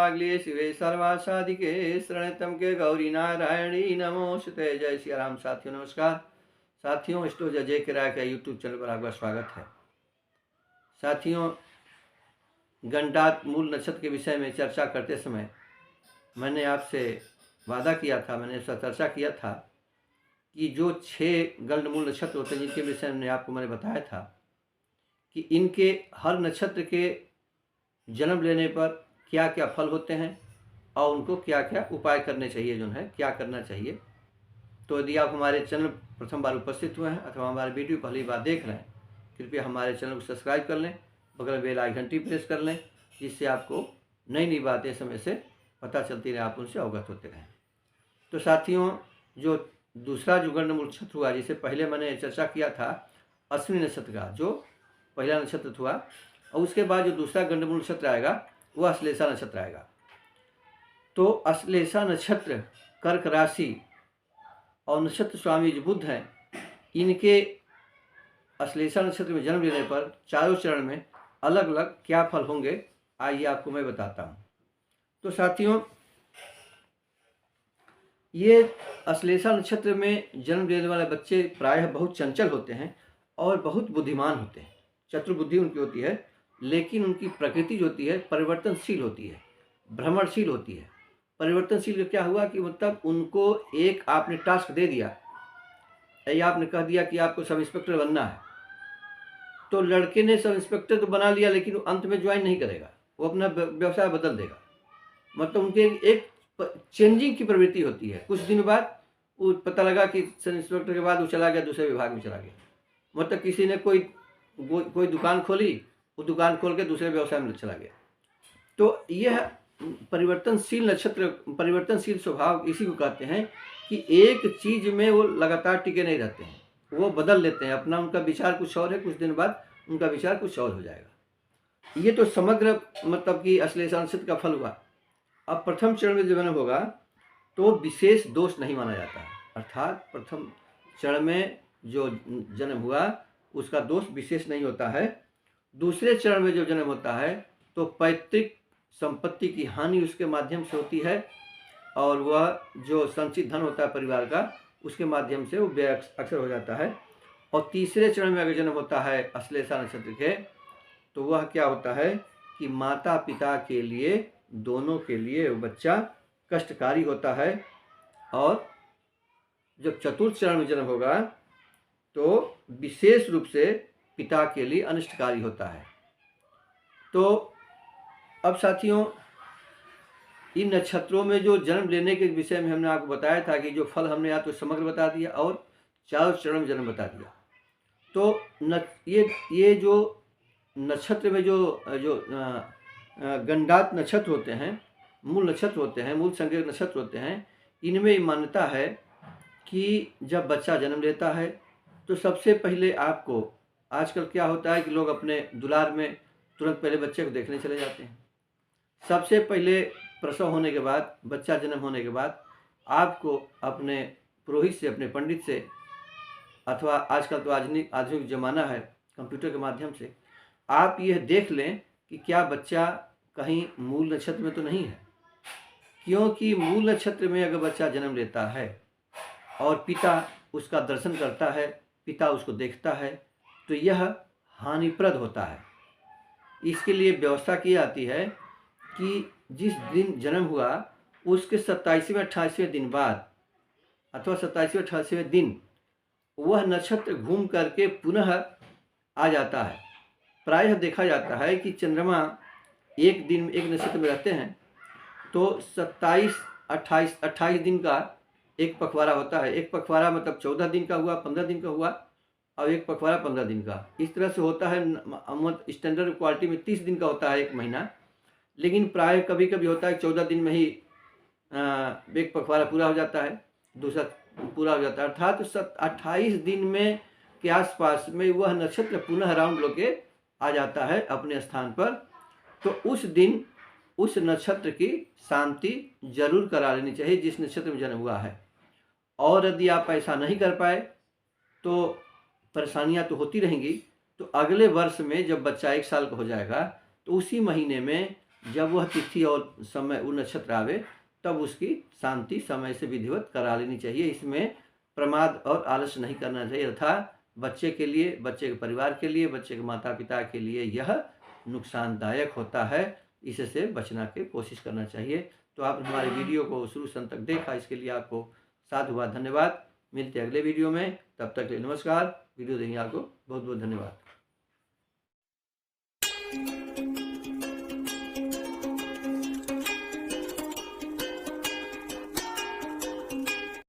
सर्वाग्ले शिवे सर्वासाधिके शरणतम के गौरी नारायणी नमोस्तुते। जय श्री राम। साथियों नमस्कार। साथियों, एस्ट्रोलॉजर अजय किराय का यूट्यूब चैनल पर आपका स्वागत है। साथियों, गंडात मूल नक्षत्र के विषय में चर्चा करते समय मैंने आपसे वादा किया था, मैंने चर्चा किया था कि जो 6 गंड मूल नक्षत्र होते हैं जिनके विषय में आपको मैंने बताया था कि इनके हर नक्षत्र के जन्म लेने पर क्या क्या फल होते हैं और उनको क्या क्या उपाय करने चाहिए, जो है क्या करना चाहिए। तो यदि आप हमारे चैनल प्रथम बार उपस्थित हुए हैं अथवा हमारे वीडियो पहली बार देख रहे हैं, कृपया हमारे चैनल को सब्सक्राइब कर लें, बगल बेल आइकन घंटी प्रेस कर लें, जिससे आपको नई नई बातें समय से पता चलती रहे, आप उनसे अवगत होते रहें। तो साथियों, जो दूसरा जो गंड मूल नक्षत्र हुआ, जिसे पहले मैंने चर्चा किया था अश्विनी नक्षत्र का, जो पहला नक्षत्र हुआ, और उसके बाद जो दूसरा गंड मूल नक्षत्र आएगा वह अश्लेषा नक्षत्र आएगा। तो अश्लेषा नक्षत्र कर्क राशि और नक्षत्र स्वामी जो बुध हैं, इनके अश्लेषा नक्षत्र में जन्म लेने पर चारों चरण में अलग अलग क्या फल होंगे, आइए आपको मैं बताता हूँ। तो साथियों, ये अश्लेषा नक्षत्र में जन्म लेने वाले बच्चे प्रायः बहुत चंचल होते हैं और बहुत बुद्धिमान होते हैं। चतुर्बुद्धि उनकी होती है, लेकिन उनकी प्रकृति जो होती है परिवर्तनशील होती है, भ्रमणशील होती है। परिवर्तनशील का क्या हुआ कि मतलब उनको एक आपने टास्क दे दिया, या आपने कह दिया कि आपको सब इंस्पेक्टर बनना है, तो लड़के ने सब इंस्पेक्टर तो बना लिया, लेकिन वो अंत में ज्वाइन नहीं करेगा, वो अपना व्यवसाय बदल देगा। मतलब उनके एक चेंजिंग की प्रवृत्ति होती है। कुछ दिन बाद वो पता लगा कि सब इंस्पेक्टर के बाद वो चला गया दूसरे विभाग में चला गया। मतलब किसी ने कोई दुकान खोली, वो दुकान खोल के दूसरे व्यवसाय में चला गया। तो यह परिवर्तनशील नक्षत्र, परिवर्तनशील स्वभाव इसी को कहते हैं कि एक चीज में वो लगातार टिके नहीं रहते हैं, वो बदल लेते हैं अपना। उनका विचार कुछ और है, कुछ दिन बाद उनका विचार कुछ और हो जाएगा। ये तो समग्र मतलब कि अश्लेषा नक्षत्र का फल हुआ। अब प्रथम चरण में जब जन्म होगा तो विशेष दोष नहीं माना जाता है, अर्थात प्रथम चरण में जो जन्म हुआ उसका दोष विशेष नहीं होता है। दूसरे चरण में जो जन्म होता है तो पैतृक संपत्ति की हानि उसके माध्यम से होती है, और वह जो संचित धन होता है परिवार का, उसके माध्यम से वो व्यय अक्सर हो जाता है। और तीसरे चरण में अगर जन्म होता है अश्लेषा नक्षत्र के, तो वह क्या होता है कि माता पिता के लिए, दोनों के लिए वो बच्चा कष्टकारी होता है। और जब चतुर्थ चरण में जन्म होगा तो विशेष रूप से पिता के लिए अनिष्टकारी होता है। तो अब साथियों, इन नक्षत्रों में जो जन्म लेने के विषय में हमने आपको बताया था कि जो फल हमने या तो समग्र बता दिया और चारों चरण में जन्म बता दिया। तो ये जो नक्षत्र में जो गंडात नक्षत्र होते हैं, मूल नक्षत्र होते हैं, मूल संज्ञक नक्षत्र होते हैं, इनमें मान्यता है कि जब बच्चा जन्म लेता है तो सबसे पहले आपको, आजकल क्या होता है कि लोग अपने दुलार में तुरंत पहले बच्चे को देखने चले जाते हैं। सबसे पहले प्रसव होने के बाद, बच्चा जन्म होने के बाद आपको अपने पुरोहित से, अपने पंडित से, अथवा आजकल तो आधुनिक ज़माना है कंप्यूटर के माध्यम से, आप यह देख लें कि क्या बच्चा कहीं मूल नक्षत्र में तो नहीं है। क्योंकि मूल नक्षत्र में अगर बच्चा जन्म लेता है और पिता उसका दर्शन करता है, पिता उसको देखता है, तो यह हानिप्रद होता है। इसके लिए व्यवस्था की जाती है कि जिस दिन जन्म हुआ उसके 27वें 28वें दिन बाद, अथवा 27वें 28वें दिन वह नक्षत्र घूम करके पुनः आ जाता है। प्रायः देखा जाता है कि चंद्रमा एक दिन एक नक्षत्र में रहते हैं तो 27, 28 दिन का एक पखवाड़ा होता है। एक पखवाड़ा मतलब 14 दिन का हुआ, 15 दिन का हुआ, और एक पखवाड़ा 15 दिन का। इस तरह से होता है। स्टैंडर्ड क्वालिटी में 30 दिन का होता है एक महीना, लेकिन प्राय कभी कभी होता है 14 दिन में ही एक पखवाड़ा पूरा हो जाता है, दूसरा पूरा हो जाता है। अर्थात 28 दिन में के आसपास में वह नक्षत्र पुनः राउंड होके आ जाता है अपने स्थान पर। तो उस दिन उस नक्षत्र की शांति जरूर करा लेनी चाहिए जिस नक्षत्र में जन्म हुआ है। और यदि आप ऐसा नहीं कर पाए तो परेशानियां तो होती रहेंगी। तो अगले वर्ष में जब बच्चा 1 साल का हो जाएगा तो उसी महीने में जब वह तिथि और समय वो नक्षत्र आवे तब उसकी शांति समय से विधिवत करा लेनी चाहिए। इसमें प्रमाद और आलस्य नहीं करना चाहिए, तथा बच्चे के लिए, बच्चे के परिवार के लिए, बच्चे के माता पिता के लिए यह नुकसानदायक होता है। इससे बचना की कोशिश करना चाहिए। तो आपने हमारे वीडियो को शुरू से अंत तक देखा, इसके लिए आपको साधुवाद, धन्यवाद। मिलते हैं अगले वीडियो में, तब तक के लिए नमस्कार। वीडियो देखने आपको बहुत बहुत धन्यवाद।